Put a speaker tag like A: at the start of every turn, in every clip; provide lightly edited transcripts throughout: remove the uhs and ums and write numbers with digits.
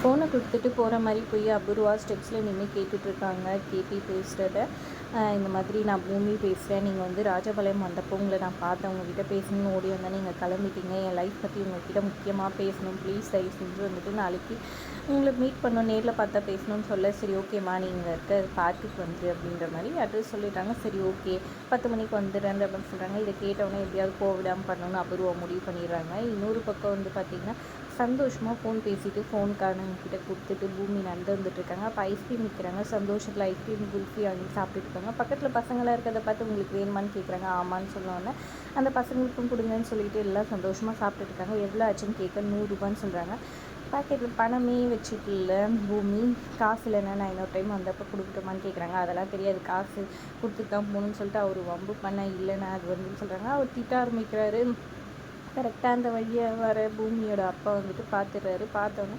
A: ஃபோனை கொடுத்துட்டு போகிற மாதிரி போய் அபூர்வா ஸ்டெப்ஸில் நின்று கேட்டுட்ருக்காங்க கேபி பேசுகிறத. இந்த மாதிரி நான் பூமி பேசுகிறேன், நீங்கள் வந்து ராஜபாளையம் வந்தப்போ உங்களை நான் பார்த்தேன், உங்கள்கிட்ட பேசணும்னு ஓடி வந்தேன், நீங்கள் கிளம்பிட்டீங்க, என் லைஃப் பற்றி உங்கள்கிட்ட முக்கியமாக பேசணும், ப்ளீஸ் தயவு செஞ்சு வந்துட்டு நாளைக்கு உங்களை மீட் பண்ணணும், நேரில் பார்த்தா பேசணும்னு சொல்ல. சரி ஓகேம்மா நீங்கள் இருக்க பார்க்குக்கு வந்துரு அப்படின்ற மாதிரி அட்ரஸ் சொல்லிட்டாங்க. சரி ஓகே 10 மணிக்கு வந்துடுறேன் அப்படின்னு சொல்கிறாங்க. இதை கேட்டவுடனே எப்படியாவது கோவிடாமல் பண்ணணும்னு அபூர்வா முடிவு பண்ணிடுறாங்க. இன்னொரு பக்கம் வந்து பார்த்திங்கன்னா சந்தோஷமாக ஃபோன் பேசிவிட்டு ஃபோனுக்காரங்கிட்ட கொடுத்துட்டு பூமி நடந்து வந்துட்டுருக்காங்க. அப்போ ஐஸ்கிரீம் விற்கிறாங்க. சந்தோஷத்தில் ஐஸ்கிரீம் குல்ஃபி வாங்கி சாப்பிட்டுட்டு இருக்காங்க. பக்கத்தில் பசங்களாம் இருக்கிறத பார்த்து உங்களுக்கு வேணுமான்னு கேட்குறாங்க. ஆமான்னு சொன்னோன்னே அந்த பசங்களுக்கும் கொடுங்கன்னு சொல்லிட்டு எல்லாம் சந்தோஷமாக சாப்பிட்டுட்டு இருக்காங்க. எவ்வளோ ஆச்சுன்னு கேட்க 100 ரூபான்னு சொல்கிறாங்க. பாக்கெட்டில் பணமே வச்சுக்கல பூமி, காசு இல்லைன்னா நான் இன்னொரு டைம் வந்தப்போ கொடுக்கட்டுமான்னு கேட்குறாங்க. அதெல்லாம் தெரியாது, காசு கொடுத்துட்டு தான் போகணுன்னு சொல்லிட்டு அவர் வம்பு பண்ண இல்லைன்னா அது வந்துன்னு சொல்கிறாங்க. அவர் திட்ட ஆரம்பிக்கிறாரு. கரெக்டாக அந்த வழியை வர பூமியோட அப்பா வந்துட்டு பார்த்துடுறாரு. பார்த்தோன்னே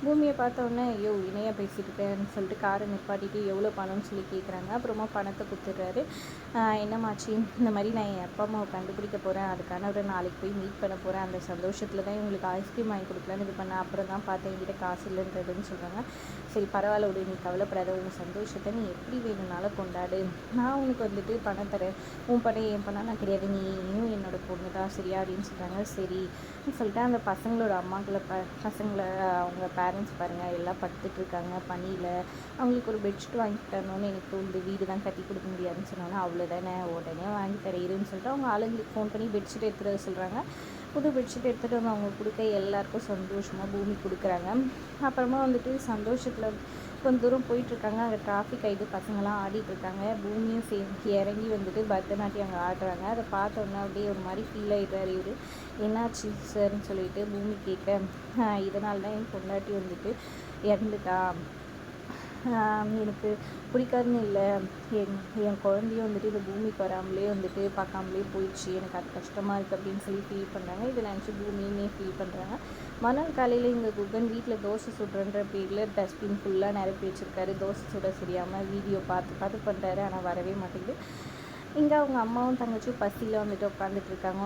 A: பூமியை பார்த்தோன்னே ஐயோ இணையாக பேசிட்டு இருக்கேன்னு சொல்லிட்டு காரை நிப்பாட்டிட்டு எவ்வளோ பணம்னு சொல்லி கேட்குறாங்க. அப்புறமா பணத்தை கொடுத்துட்றாரு. என்னமாச்சு, இந்த மாதிரி நான் என் அப்பா அம்மாவை கண்டுபிடிக்க போகிறேன், அதுக்கான ஒரு நாளைக்கு போய் மீட் பண்ண போகிறேன், அந்த சந்தோஷத்தில் தான் இவங்களுக்கு ஐஸ்கிரீம் வாங்கி கொடுக்கலான்னு இது பண்ணேன், அப்புறம் தான் பார்த்தேன் என்கிட்ட காசு இல்லைன்றதுன்னு சொல்கிறாங்க. சரி பரவாயில்ல விடு, நீ கவலைப்படாத, உன் சந்தோஷத்தை நீ எப்படி வேணும்னாலும் கொண்டாடு, நான் உனக்கு வந்துட்டு பணம் தரேன், உன் பணம் என் பணம் நான் கிடையாது, நீயும் என்னோட பொண்ணு தான் சரியா அப்படின்னு சொல்கிறாங்க. சரின்னு சொல்லிட்டு அந்த பசங்களோட அம்மாக்களை பசங்களை அவங்க பேரண்ட்ஸ் பாருங்கள் எல்லாம் படுத்துட்ருக்காங்க பனியில், அவங்களுக்கு ஒரு பெட்ஷீட் வாங்கி தரணும்னு எனக்கு இந்த வீடு தான் கட்டி கொடுக்க முடியாதுன்னு சொன்னோன்னா அவ்வளோதானே உடனே வாங்கி தரேன்னு சொல்லிட்டு அவங்க ஆளுங்களுக்கு ஃபோன் பண்ணி பெட்ஷீட் எடுத்துகிட்டு சொல்கிறாங்க. புது பெட்ஷீட் எடுத்துகிட்டு வந்து அவங்க கொடுக்க எல்லாருக்கும் சந்தோஷமாக பூமி கொடுக்குறாங்க. அப்புறமா வந்துட்டு சந்தோஷத்தில் கொஞ்சம் தூரம் போயிட்டுருக்காங்க. அங்கே டிராஃபிக் ஆகிட்டு பசங்களாம் ஆடிட்டுருக்காங்க. பூமியும் சேர்ந்து இறங்கி வந்துட்டு பரதநாட்டியம் அங்கே ஆடுறாங்க. அதை பார்த்தோன்னா அப்படியே ஒரு மாதிரி ஃபீல் ஆகிடுறாரு இவர். என்னாச்சு சார்ன்னு சொல்லிட்டு பூமி கேட்க, இதனால தான் என் பொண்டாட்டி வந்துட்டு இறந்துட்டா, எனக்கு பிடிக்காதுன்னு இல்லை, என் குழந்தையும் வந்துட்டு இந்த பூமிக்கு வராமலே வந்துட்டு பார்க்காமலே போயிடுச்சு, எனக்கு அது கஷ்டமாக இருக்குது அப்படின்னு சொல்லி ஃபீல் பண்ணுறாங்க. இதை நினச்சி பூமியுமே ஃபீல் பண்ணுறாங்க. மறுநாள் காலையில் இங்கே குகன் வீட்டில் தோசை சுடுறன்ற பேரில் டஸ்ட்பின் ஃபுல்லாக நிரப்பி வச்சுருக்காரு. தோசை சுட சரியாமல் வீடியோ பார்த்து பண்ணுறாரு, ஆனால் வரவே மாட்டேங்குது. இங்கே அவங்க அம்மாவும் தங்கச்சியும் பசியில் வந்துட்டு உட்காந்துட்ருக்காங்க.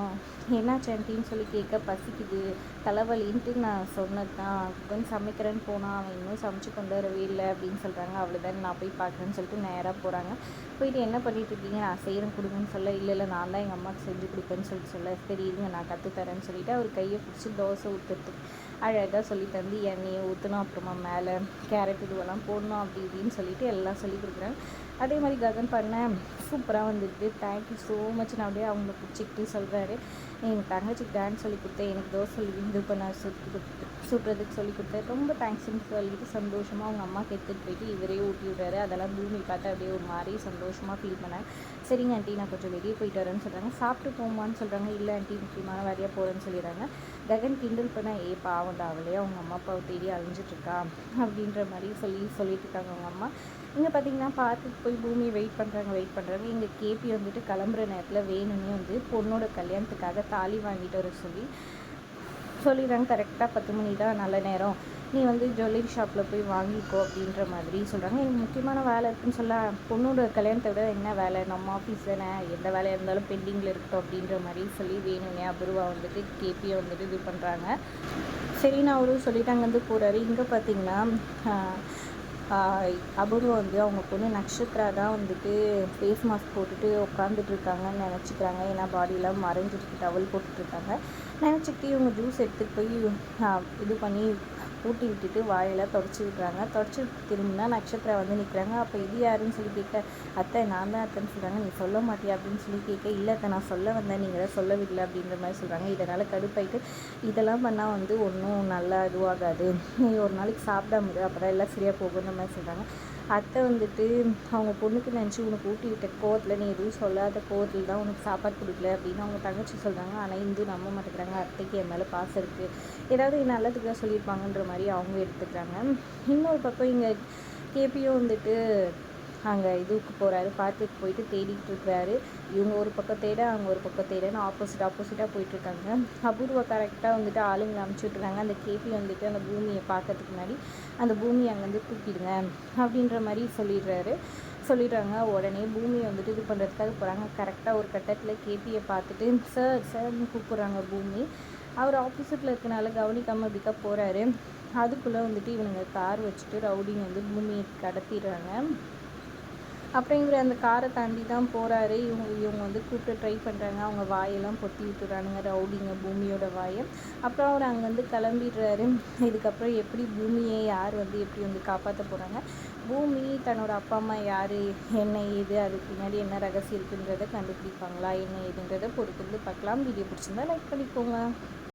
A: என்னாச்சு ஆண்டின்னு சொல்லி கேட்க, பசிக்குது தலைவலின்ட்டு நான் சொன்னது தான், கொஞ்சம் சமைக்கிறேன்னு போனால் அவன் இன்னும் சமைச்சு கொண்டு வரவே இல்லை அப்படின்னு சொல்கிறாங்க. அவ்வளோதான் நான் போய் பார்க்குறேன்னு சொல்லிட்டு நேராக போகிறாங்க. போயிட்டு என்ன பண்ணிகிட்ருக்கீங்க, நான் செய்கிறேன் கொடுங்கன்னு சொல்ல, இல்லை நான் தான் எங்கள் அம்மாவுக்கு செஞ்சு கொடுப்பேன்னு சொல்ல, சரி இருங்க நான் கற்றுத்தரேன்னு சொல்லிவிட்டு அவர் கையை பிடிச்சி தோசை ஊற்றுறதுக்கு அழகாக சொல்லி தந்து எண்ணெயை ஊற்றணும், அப்புறமா மேலே கேரட் இதுவெல்லாம் போடணும் அப்படி இப்படின்னு சொல்லிவிட்டு எல்லாம் சொல்லி கொடுக்குறேன். அதே மாதிரி ககன் பண்ணேன் சூப்பராக வந்துட்டு தேங்க்யூ ஸோ மச். நான் அப்படியே அவங்கள பிடிச்சிக்கிட்டு சொல்கிறாரு, என் தங்கச்சிக்கு டான்ஸ் சொல்லி கொடுத்தேன், எனக்கு தோசை சொல்லி இது பண்ண சுட்டுறதுக்கு சொல்லி கொடுத்தேன், ரொம்ப தேங்க்ஸ்ன்னு சொல்லிட்டு சந்தோஷமாக அவங்க அம்மாவுக்கு எடுத்துகிட்டு போயிட்டு இவரே ஊட்டி விடுறாரு. அதெல்லாம் பூமி பார்த்து அப்படியே ஒரு மாதிரி சந்தோஷமாக ஃபீல் பண்ணேன். சரிங்க ஆண்டி நான் கொஞ்சம் வெளியே போயிட்டு வரேன்னு சொல்கிறாங்க. சாப்பிட்டு போமான்னு சொல்கிறாங்க. இல்லை ஆண்டி முக்கியமான வேலையாக போகிறேன்னு சொல்லிடுறாங்க. ககன் கிண்டல் பண்ண பாவண்டா அவளே அவங்க அம்மா அப்பாவை தேடி அழிஞ்சிட்ருக்கா அப்படின்ற மாதிரி சொல்லிட்டு இருக்காங்க அவங்க அம்மா. இங்கே பார்த்தீங்கன்னா பார்க்குக்கு போய் பூமி வெயிட் பண்ணுறாங்க. இங்கே கேபி வந்துட்டு கிளம்புற நேரத்தில் வேணும்னே வந்து பொண்ணோட கல்யாணத்துக்காக தாலி வாங்கிட்டு வர சொல்லிடுறாங்க. கரெக்டாக 10 மணி தான் நல்ல நேரம், நீ வந்து ஜுவல்லரி ஷாப்பில் போய் வாங்கிக்கோ அப்படின்ற மாதிரி சொல்கிறாங்க. எனக்கு முக்கியமான வேலை இருக்குதுன்னு சொல்ல, பொண்ணோட கல்யாணத்தை விட என்ன வேலை, நம்ம ஆஃபீஸ் தானே, எந்த வேலையாக இருந்தாலும் பெண்டிங்கில் இருக்கட்டும் அப்படின்ற மாதிரி சொல்லி வேணும்னே அபூர்வா வந்துட்டு கேபியை வந்துட்டு இது பண்ணுறாங்க. சரி நான் அவரும் சொல்லிட்டு அங்கேருந்து போகிறாரு. இங்கே பார்த்தீங்கன்னா அபூர்வா வந்து அவங்க பொண்ணு நக்ஷத்ரா தான் வந்துட்டு ஃபேஸ் மாஸ்க் போட்டுட்டு உட்காந்துட்ருக்காங்கன்னு நினச்சிக்கிறாங்க. ஏன்னா பாடியெல்லாம் மறைஞ்சிருக்கு, டவல் போட்டுட்ருக்காங்க நினச்சிக்கிட்டு இவங்க ஜூஸ் எடுத்துகிட்டு போய் இது பண்ணி ஊட்டி விட்டுட்டு வாயெல்லாம் தொடச்சி விட்றாங்க. தொடச்சி திரும்பினா நட்சத்திரா வந்து நிற்கிறாங்க. அப்போ இது யாருன்னு சொல்லி கேட்க, அத்தை நான் தான் அத்தைன்னு சொல்கிறாங்க. நீ சொல்ல மாட்டியா அப்படின்னு சொல்லி கேட்க, இல்லை அத்தை நான் சொல்ல வந்தேன், நீங்கள் தான் சொல்லவில்லை அப்படின்ற மாதிரி சொல்கிறாங்க. இதனால் கடுப்பாயிட்டு இதெல்லாம் பண்ணால் வந்து ஒன்றும் நல்லா இதுவாகாது, நீ ஒரு நாளைக்கு சாப்பிடாம அப்போ தான் எல்லாம் சரியாக போகுன்ற மாதிரி சொல்கிறாங்க. அத்தை வந்துட்டு அவங்க பொண்ணுக்கு நினச்சி உனக்கு ஊட்டி விட்ட கோவத்தில் நீ எதுவும் சொல்லாத கோவத்தில் தான் உனக்கு சாப்பாடு கொடுக்கல அப்படின்னு அவங்க தங்கச்சி சொல்கிறாங்க. ஆனால் இந்து நம்ப மாட்டேங்கிறாங்க. அத்தைக்கு என் மேலே பாசம் இருக்குது, ஏதாவது நல்லதுக்கு தான் சொல்லியிருப்பாங்கன்ற மாதிரி அவங்க எடுத்துக்கிறாங்க. இன்னொரு பக்கம் இங்கே கேபியும் வந்துட்டு அங்கே இதுக்கு போகிறாரு, பார்க்குக்கு போயிட்டு தேடிட்டு இருக்கிறாரு. இவங்க ஒரு பக்கம் தேட அவங்க ஒரு பக்கம் தேடன்னு ஆப்போசிட்டாக போயிட்டுருக்காங்க. அபூர்வா கரெக்டாக வந்துட்டு ஆளுங்களை அனுப்பிச்சி விட்ருக்காங்க. அந்த கேபி வந்துட்டு அந்த பூமியை பார்க்கறதுக்கு முன்னாடி அந்த பூமியை அங்கேருந்து தூக்கிடுங்க அப்படின்ற மாதிரி சொல்லிடுறாங்க. உடனே பூமியை வந்துட்டு இது பண்ணுறதுக்காக போகிறாங்க. கரெக்டாக ஒரு கட்டத்தில் கேபியை பார்த்துட்டு சார்னு கூப்பிட்றாங்க பூமி. அவர் ஆப்போசிட்டில் இருக்கனால கவனிக்காமல் இப்படிக்கா போகிறாரு. அதுக்குள்ளே வந்துட்டு இவனுங்க கார் வச்சுட்டு ரவுடிங்க வந்து பூமியை கடத்திடுறாங்க. அப்புறம் இவர் அந்த காரை தாண்டி தான் போகிறாரு. இவங்க வந்து கூப்பிட்டு ட்ரை பண்ணுறாங்க. அவங்க வாயெல்லாம் பொத்தி விட்டுறானுங்க ரவுடிங்க பூமியோட வாயை. அப்புறம் அவர் அங்கேருந்து கிளம்பிடுறாரு. இதுக்கப்புறம் எப்படி பூமியை யார் வந்து எப்படி வந்து காப்பாற்ற போகிறாங்க, பூமி தன்னோட அப்பா அம்மா யார், என்ன ஏது, அதுக்கு பின்னாடி என்ன ரகசியம் இருக்குன்றதை கண்டுபிடிப்பாங்களா என்ன ஏதுன்றதை பொறுத்து பார்க்கலாம். வீடியோ பிடிச்சிருந்தா லைக் பண்ணிக்கோங்க.